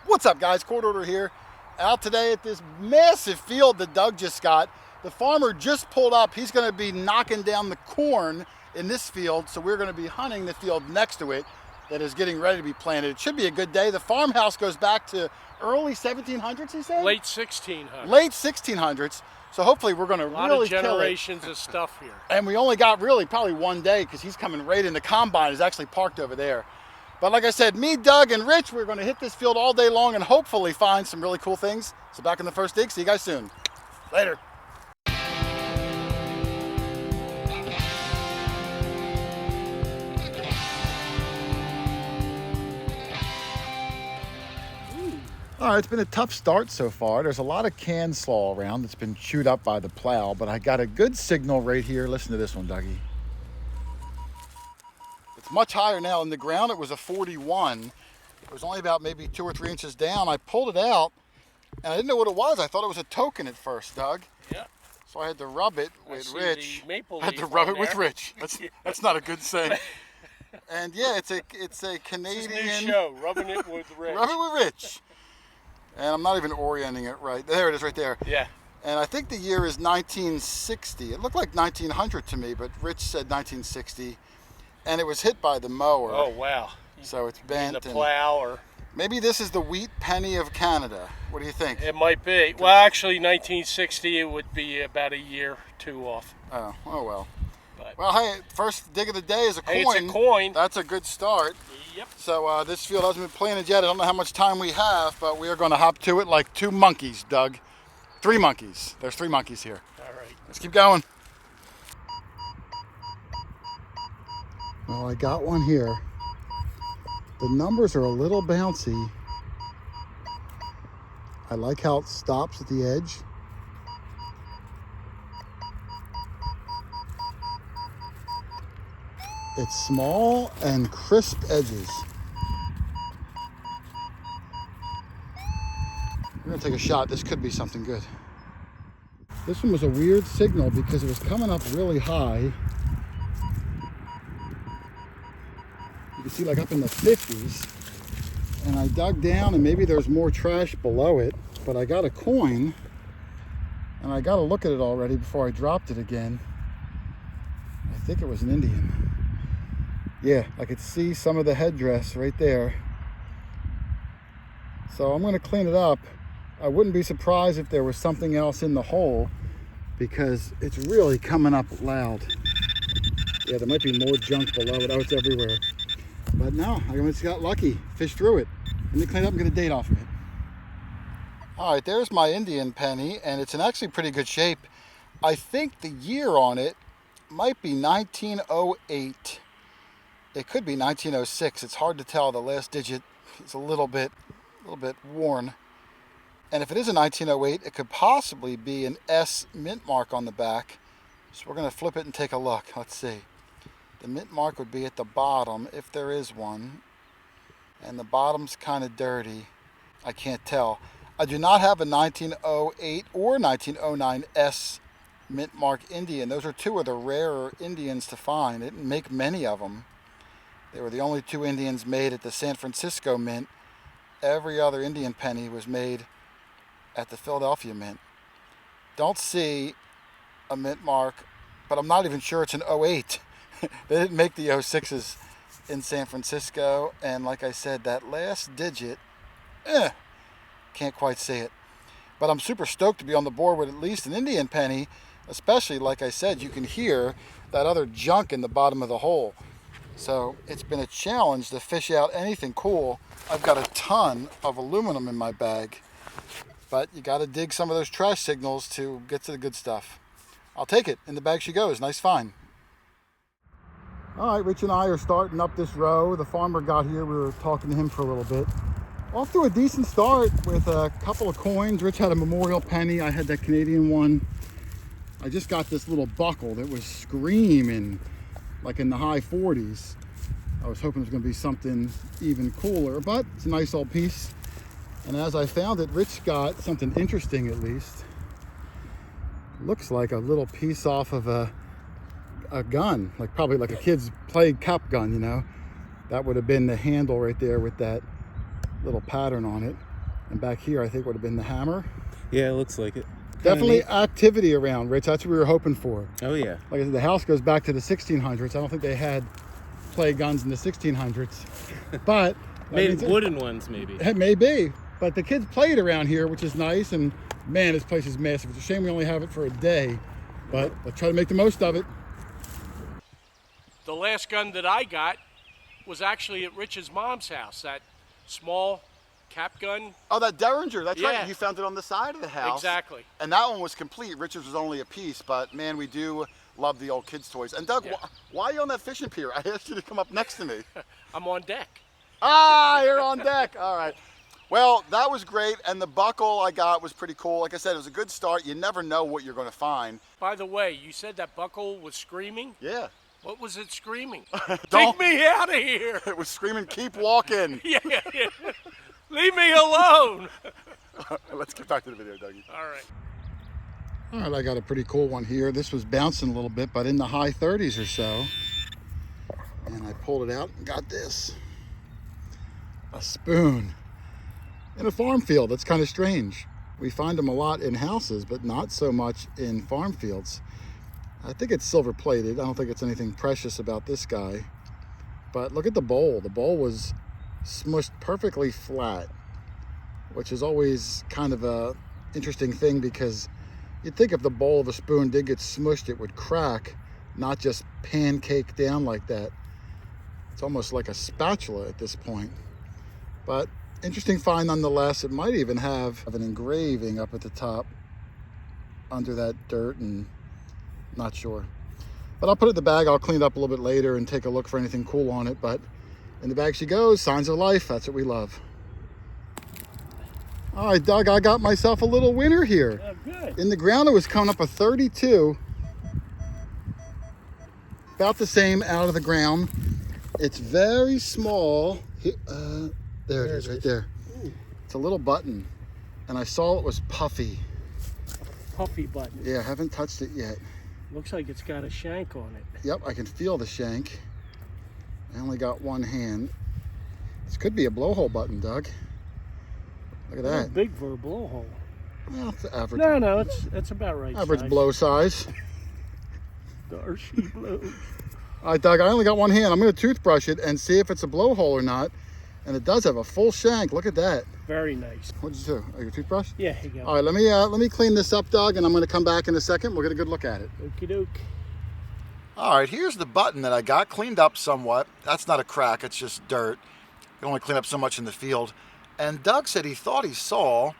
What's up, guys? QuarterHoarder here. Out today at this massive field that Doug just got. The farmer just pulled up. He's going to be knocking down the corn in this field, so we're going to be hunting the field next to it that is getting ready to be planted. It should be a good day. The farmhouse goes back to early 1700s, he said? Late 1600s. Late 1600s. So hopefully we're going to really kill it. A lot of generations of stuff here. And we only got really probably one day because he's coming right in. The combine is actually parked over there. But like I said, me, Doug, and Rich, we're going to hit this field all day long and hopefully find some really cool things. So back in the first dig. See you guys soon. Later. All right, it's been a tough start so far. There's a lot of can slaw around that's been chewed up by the plow, but I got a good signal right here. Listen to this one, Dougie. It's much higher now in the ground. It was a 41. It was only about maybe 2 or 3 inches down. I pulled it out, and I didn't know what it was. I thought it was a token at first, Doug. Yeah. So I had to rub it with Rich. I had to rub it with Rich. That's not a good saying. And yeah, it's a Canadian. It's a new show, rubbing it with Rich. Rub it with Rich. And I'm not even orienting it right. There it is right there. Yeah. And I think the year is 1960. It looked like 1900 to me, but Rich said 1960. And it was hit by the mower. Oh, wow. So it's bent. The plow or... Maybe this is the wheat penny of Canada. What do you think? It might be. Well, actually, 1960, it would be about a year or two off. Oh well. But, well, hey, first dig of the day is a coin. Hey, it's a coin. That's a good start. Yep. So this field hasn't been planted yet. I don't know how much time we have, but we are going to hop to it like 2 monkeys, Doug. 3 monkeys. There's 3 monkeys here. All right. Let's keep going. Well, I got one here. The numbers are a little bouncy. I like how it stops at the edge. It's small and crisp edges. We're gonna take a shot. This could be something good. This one was a weird signal because it was coming up really high. You can see like up in the 50s. And I dug down and maybe there's more trash below it, but I got a coin and I got to look at it already before I dropped it again. I think it was an Indian. Yeah, I could see some of the headdress right there. So I'm going to clean it up. I wouldn't be surprised if there was something else in the hole because it's really coming up loud. Yeah, there might be more junk below it. Oh, it's everywhere. But no, I just got lucky. Fished through it. Let me clean it up and get a date off of it. All right, there's my Indian penny, and it's in actually pretty good shape. I think the year on it might be 1908. It could be 1906. It's hard to tell. The last digit is a little bit worn. And if it is a 1908, it could possibly be an S mint mark on the back. So we're going to flip it and take a look. Let's see. The mint mark would be at the bottom, if there is one. And the bottom's kind of dirty. I can't tell. I do not have a 1908 or 1909 S mint mark Indian. Those are 2 of the rarer Indians to find. They didn't make many of them. They were the only 2 Indians made at the San Francisco Mint. Every other Indian penny was made at the Philadelphia Mint. Don't see a mint mark, but I'm not even sure it's an 08. They didn't make the 06s in San Francisco, and like I said, that last digit, can't quite see it. But I'm super stoked to be on the board with at least an Indian penny, especially, like I said, you can hear that other junk in the bottom of the hole. So it's been a challenge to fish out anything cool. I've got a ton of aluminum in my bag, but you got to dig some of those trash signals to get to the good stuff. I'll take it. In the bag she goes. Nice find. All right, Rich and I are starting up this row. The farmer got here. We were talking to him for a little bit. Off to a decent start with a couple of coins. Rich had a memorial penny. I had that Canadian one. I just got this little buckle that was screaming like in the high 40s. I was hoping it was going to be something even cooler, but it's a nice old piece. And as I found it, Rich got something interesting at least. Looks like a little piece off of a gun, like probably like a kid's play cup gun, you know. That would have been the handle right there with that little pattern on it. And back here, I think would have been the hammer. Yeah, it looks like it. Definitely activity around, Rich. That's what we were hoping for. Oh yeah. Like I said, the house goes back to the 1600s. I don't think they had play guns in the 1600s, but Maybe wooden ones, maybe. It may be, but the kids played around here, which is nice. And man, this place is massive. It's a shame we only have it for a day, but let's try to make the most of it. The last gun that I got was actually at Rich's mom's house. That small cap gun. Oh, that Derringer. That's Yeah. right. You found it on the side of the house. Exactly. And that one was complete. Richard's was only a piece, but man, we do love the old kids' toys. And Doug, Yeah. why are you on that fishing pier? I asked you to come up next to me. I'm on deck. Ah, you're on deck. All right. Well, that was great. And the buckle I got was pretty cool. Like I said, it was a good start. You never know what you're going to find. By the way, you said that buckle was screaming? Yeah. What was it screaming? Don't- Take me out of here. It was screaming, keep walking. Yeah. Leave me alone. Let's get back to the video, Dougie. All right. All right, I got a pretty cool one here. This was bouncing a little bit, but in the high 30s or so. And I pulled it out and got this. A spoon in a farm field. That's kind of strange. We find them a lot in houses, but not so much in farm fields. I think it's silver plated. I don't think it's anything precious about this guy. But look at the bowl. The bowl was smushed perfectly flat, which is always kind of a interesting thing because you'd think if the bowl of a spoon did get smushed, it would crack, not just pancake down like that. It's almost like a spatula at this point. But interesting find nonetheless. It might even have an engraving up at the top under that dirt, and not sure. But I'll put it in the bag. I'll clean it up a little bit later and take a look for anything cool on it. But in the bag she goes. Signs of life. That's what we love. All right, Doug, I got myself a little winner here. Oh, good. In the ground, it was coming up a 32. About the same out of the ground. It's very small. There it is, right there. Ooh. It's a little button. And I saw it was puffy. Puffy button. Yeah, I haven't touched it yet. Looks like it's got a shank on it. Yep, I can feel the shank. I only got one hand. This could be a blowhole button, Doug. Look at that. Big for a blowhole. Well, it's the average. No, it's about right. Average size. blow size. Darcy blows. All right, Doug, I only got one hand. I'm going to toothbrush it and see if it's a blowhole or not. And it does have a full shank. Look at that. Very nice. What did you do? Oh, your toothbrush? Yeah, here you go. All right, let me clean this up, Doug, and I'm going to come back in a second. We'll get a good look at it. Okie doke. All right, here's the button that I got cleaned up somewhat. That's not a crack, it's just dirt. You can only clean up so much in the field. And Doug said he thought he saw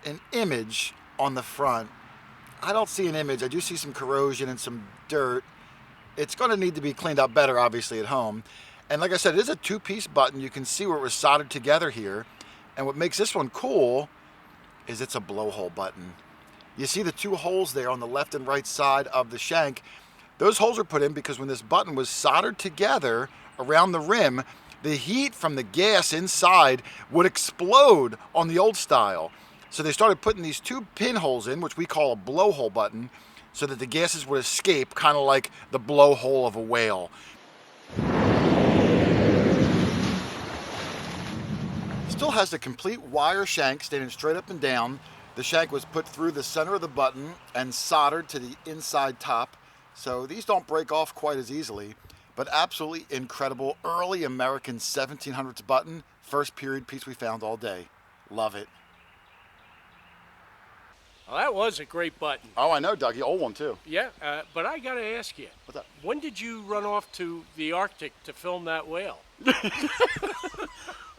an image on the front. I don't see an image. I do see some corrosion and some dirt. It's going to need to be cleaned up better, obviously, at home. And like I said, it is a two-piece button. You can see where it was soldered together here. And what makes this one cool is it's a blowhole button. You see the two holes there on the left and right side of the shank. Those holes were put in because when this button was soldered together around the rim, the heat from the gas inside would explode on the old style. So they started putting these two pinholes in, which we call a blowhole button, so that the gases would escape, kind of like the blowhole of a whale. Still has the complete wire shank standing straight up and down. The shank was put through the center of the button and soldered to the inside top. So these don't break off quite as easily, but absolutely incredible early American 1700s button. First period piece we found all day. Love it. Well, that was a great button. Oh, I know, Dougie. Old one, too. Yeah, but I got to ask you. What's up? When did you run off to the Arctic to film that whale?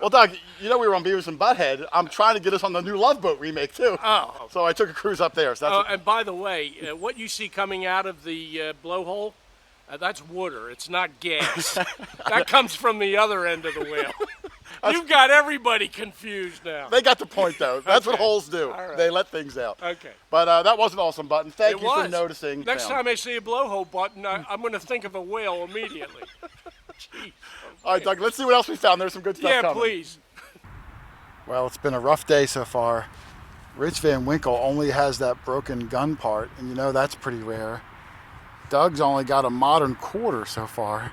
Well, Doug, you know we were on Beavis and Butthead. I'm trying to get us on the new Love Boat remake, too. Oh. So I took a cruise up there. So that's And by the way, what you see coming out of the blowhole, that's water. It's not gas. That comes from the other end of the whale. You've got everybody confused now. They got the point, though. That's what Okay. holes do. All right. They let things out. Okay. But that was an awesome button. Thank It you was. for noticing. Next Sam. time I see a blowhole button, I'm going to think of a whale immediately. Jeez. All right, Doug, let's see what else we found. There's some good stuff Yeah, coming. please. Well, it's been a rough day so far. Rich Van Winkle only has that broken gun part, and you know that's pretty rare. Doug's only got a modern quarter so far.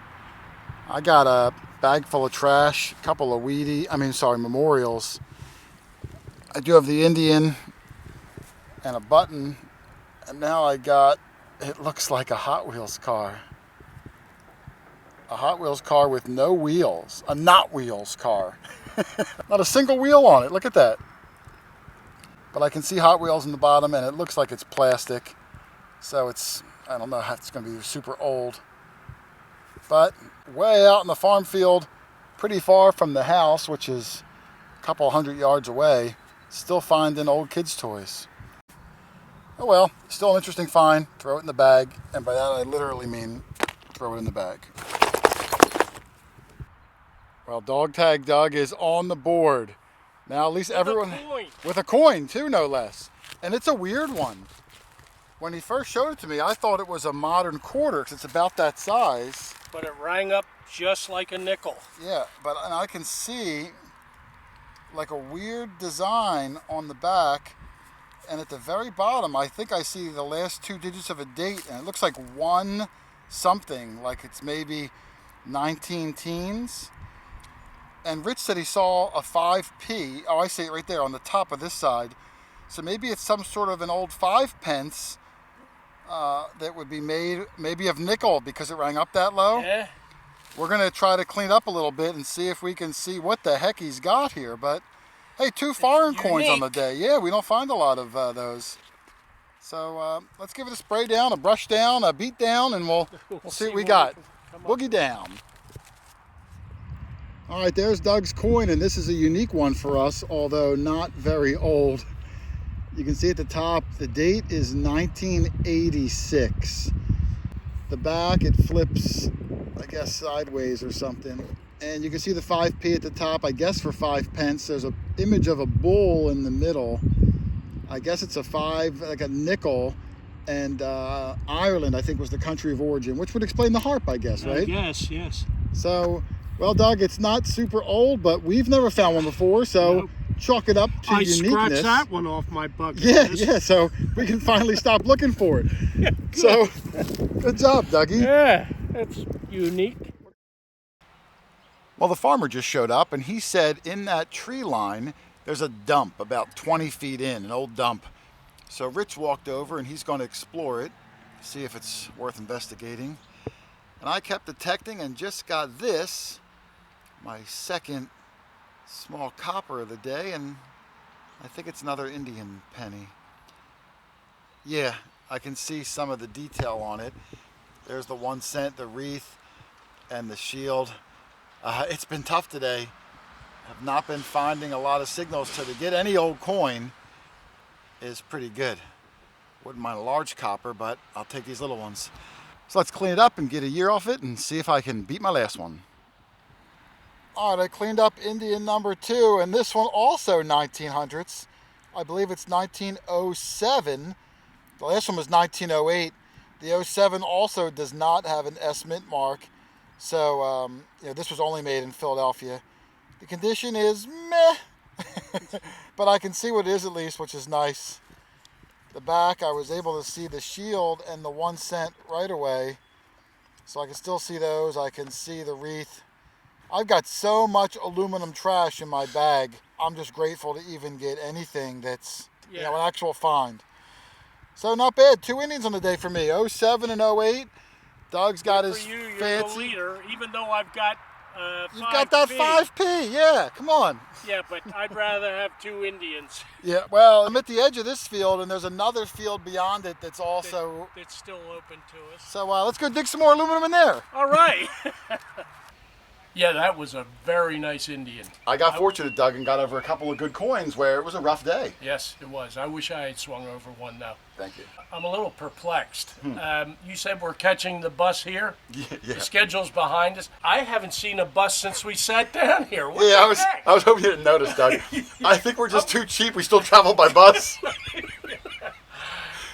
I got a bag full of trash, a couple of memorials. I do have the Indian and a button, and now I got, it looks like a Hot Wheels car. A Hot Wheels car with no wheels. A not wheels car. Not a single wheel on it. Look at that. But I can see Hot Wheels in the bottom, and it looks like it's plastic. So it's, I don't know how it's going to be super old. But way out in the farm field, pretty far from the house, which is a couple hundred yards away, still finding old kids' toys. Oh well, still an interesting find. Throw it in the bag, and by that I literally mean throw it in the bag. Well, Dog Tag Doug is on the board. Now at least everyone... With a coin too, no less. And it's a weird one. When he first showed it to me, I thought it was a modern quarter because it's about that size. But it rang up just like a nickel. Yeah, but and I can see like a weird design on the back. And at the very bottom, I think I see the last 2 digits of a date. And it looks like 1 something, like it's maybe 19 teens. And Rich said he saw a 5p. Oh, I see it right there on the top of this side. So maybe it's some sort of an old 5 pence that would be made maybe of nickel because it rang up that low. Yeah. We're going to try to clean it up a little bit and see if we can see what the heck he's got here. But hey, 2 foreign coins on the day. Yeah, we don't find a lot of those. So let's give it a spray down, a brush down, a beat down, and we'll see what we got. Boogie down. All right, there's Doug's coin, and this is a unique one for us, although not very old. You can see at the top, the date is 1986. The back, it flips, I guess, sideways or something. And you can see the 5p at the top, I guess for 5 pence. There's an image of a bull in the middle. I guess it's a 5, like a nickel. And Ireland, I think, was the country of origin, which would explain the harp, I guess, right? Yes, yes. So... well, Doug, it's not super old, but we've never found one before, so chalk it up to uniqueness. I scratched that one off my bucket list. Yeah, so we can finally stop looking for it. So, good job, Dougie. Yeah, that's unique. Well, the farmer just showed up, and he said in that tree line, there's a dump about 20 feet in, an old dump. So Rich walked over, and he's going to explore it, see if it's worth investigating. And I kept detecting and just got this, my second small copper of the day, and I think it's another Indian penny. Yeah, I can see some of the detail on it. There's the 1 cent, the wreath, and the shield. It's been tough today. Have not been finding a lot of signals, so to get any old coin is pretty good. Wouldn't mind a large copper, but I'll take these little ones. So let's clean it up and get a year off it and see if I can beat my last one. All right, I cleaned up Indian number 2, and this one also 1900s. I believe it's 1907. The last one was 1908. The 07 also does not have an S mint mark. So this was only made in Philadelphia. The condition is meh, but I can see what it is at least, which is nice. The back, I was able to see the shield and the 1 cent right away. So I can still see those. I can see the wreath. I've got so much aluminum trash in my bag. I'm just grateful to even get anything that's an actual find. So not bad. 2 Indians on the day for me. 07 and 08. Doug's got his for you, you're fancy. the leader, even though I've got 5p. You've got that 5p. Yeah, come on. Yeah, but I'd rather have 2 Indians. Yeah, well, I'm at the edge of this field, and there's another field beyond it that's also... It's still open to us. So let's go dig some more aluminum in there. All right. Yeah, that was a very nice Indian. I got fortunate, Doug, and got over a couple of good coins where it was a rough day. Yes, it was. I wish I had swung over one now. Thank you. I'm a little perplexed. You said we're catching the bus here? Yeah. The schedule's behind us. I haven't seen a bus since we sat down here. What I heck? was hoping you didn't notice, Doug. I think we're just too cheap. We still travel by bus.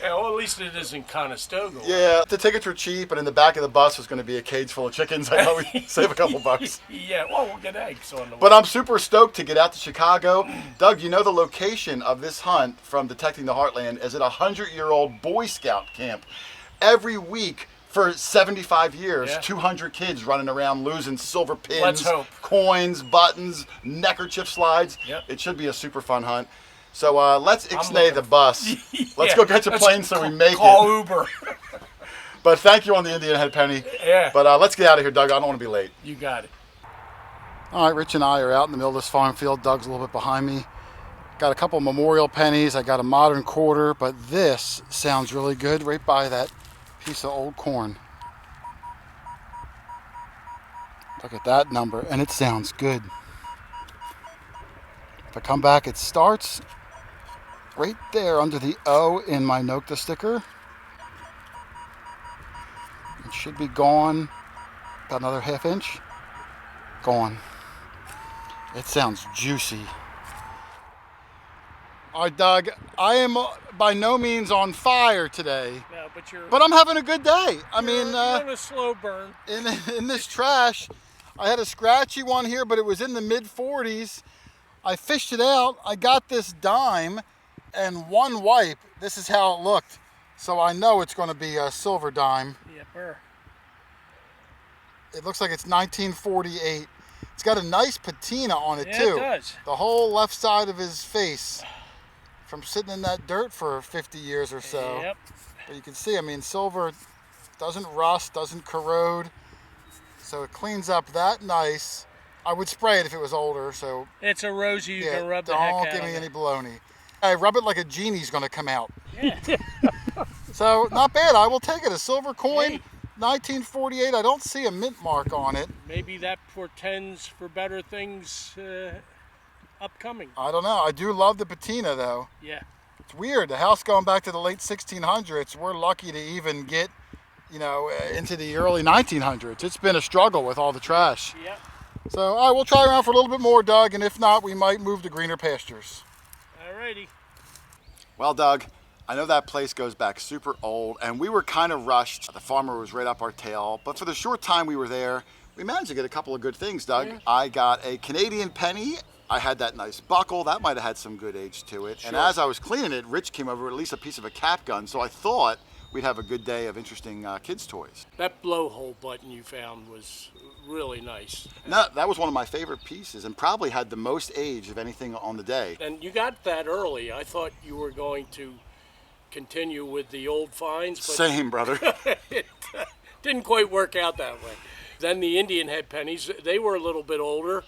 Yeah, well, at least it isn't Conestoga. Yeah, the tickets were cheap, and in the back of the bus was going to be a cage full of chickens. I thought we'd save a couple bucks. Yeah, well, we'll get eggs on the way. But I'm super stoked to get out to Chicago. Doug, you know the location of this hunt from Detecting the Heartland is at a 100-year-old Boy Scout camp. Every week for 75 years, 200 kids running around losing silver pins, Let's hope. coins, buttons, neckerchief slides. Yep. It should be a super fun hunt. So let's ixnay the bus. Let's Yeah, go get your let's plane so we make call it. Uber. But thank you on the Indian head penny. Yeah. But let's get out of here, Doug. I don't want to be late. You got it. All right, Rich and I are out in the middle of this farm field. Doug's a little bit behind me. Got a couple memorial pennies. I got a modern quarter, but this sounds really good right by that piece of old corn. Look at that number, and it sounds good. If I come back, it starts right there under the O in my Nokta sticker. It should be gone about another ½ inch. Gone. It sounds juicy. All right, Doug, I am by no means on fire today, No, but I'm having a good day. you're on a slow burn. In this trash, I had a scratchy one here, but it was in the mid 40s. I fished it out. I got this dime, and one wipe, this is how it looked. So I know it's going to be a silver dime. Yepper. It looks like it's 1948. It's got a nice patina on it, Yeah, too. it does. The whole left side of his face from sitting in that dirt for 50 years or so. Yep. But you can see, I mean, silver doesn't rust, doesn't corrode. So it cleans up that nice. I would spray it if it was older, so It's a rosy. You yeah, can rub the heck out don't give of me it. any baloney. I rub it like a genie's gonna come out. Yeah. So not bad, I will take it. A silver coin, Hey. 1948. I don't see a mint mark on it. Maybe that portends for better things upcoming. I don't know. I do love the patina though. Yeah. It's weird. The house going back to the late 1600s. We're lucky to even get, into the early 1900s. It's been a struggle with all the trash. Yeah. So, all right, we'll try around for a little bit more, Doug, and if not, we might move to greener pastures. Alrighty. Well, Doug, I know that place goes back super old, and we were kind of rushed. The farmer was right up our tail, but for the short time we were there, we managed to get a couple of good things, Doug. Yeah. I got a Canadian penny. I had that nice buckle. That might have had some good age to it. And Sure. as I was cleaning it, Rich came over with at least a piece of a cap gun, so I thought we'd have a good day of interesting kids' toys. That blowhole button you found was really nice. No, that was one of my favorite pieces and probably had the most age of anything on the day. And you got that early. I thought you were going to continue with the old finds, but Same, brother. it didn't quite work out that way. Then the Indian head pennies, they were a little bit older.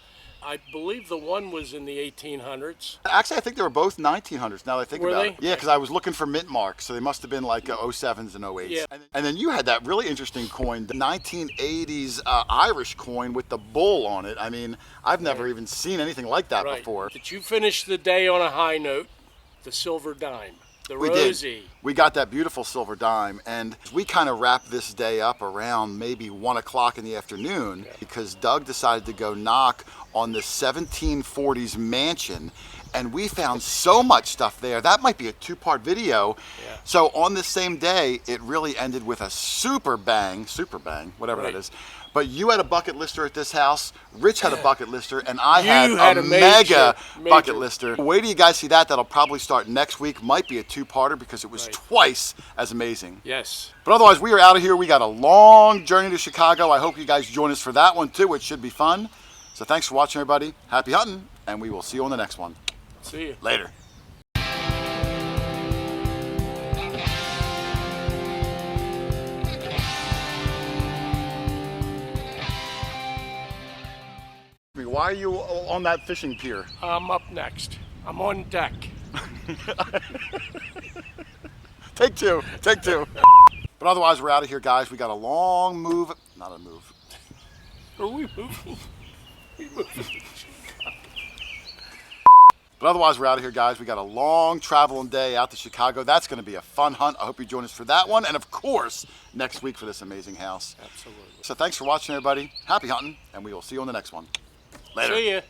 I believe the one was in the 1800s. Actually, I think they were both 1900s now that I think Were about they? it. Yeah, because I was looking for mint marks, so they must have been like 07s and 08s. Yeah. And then you had that really interesting coin, the 1980s Irish coin with the bull on it. I mean, I've never even seen anything like that Right. before. Did you finish the day on a high note? The silver dime, the We rosy. did. We got that beautiful silver dime, and we kind of wrapped this day up around maybe 1 o'clock in the afternoon because Doug decided to go knock on the 1740s mansion, and we found so much stuff there. That might be a 2-part video. Yeah. So on this same day, it really ended with a super bang, whatever Right. that is. But you had a bucket lister at this house, Rich had a bucket lister, and I You had had a a major bucket lister. Wait till you guys see that. That'll probably start next week. Might be a 2-parter because it was Right. twice as amazing. Yes. But otherwise, we are out of here. We got a long journey to Chicago. I hope you guys join us for that one too. It should be fun. So thanks for watching, everybody. Happy hunting, and we will see you on the next one. See you. Later. Why are you on that fishing pier? I'm up next. I'm on deck. Take two. But otherwise, we're out of here, guys. We got a long move. Not a move. Are we moving? But otherwise, we're out of here, guys. We got a long traveling day out to Chicago. That's going to be a fun hunt. I hope you join us for that one. And of course, next week for this amazing house. Absolutely. So thanks for watching, everybody. Happy hunting, and we will see you on the next one. Later. See ya.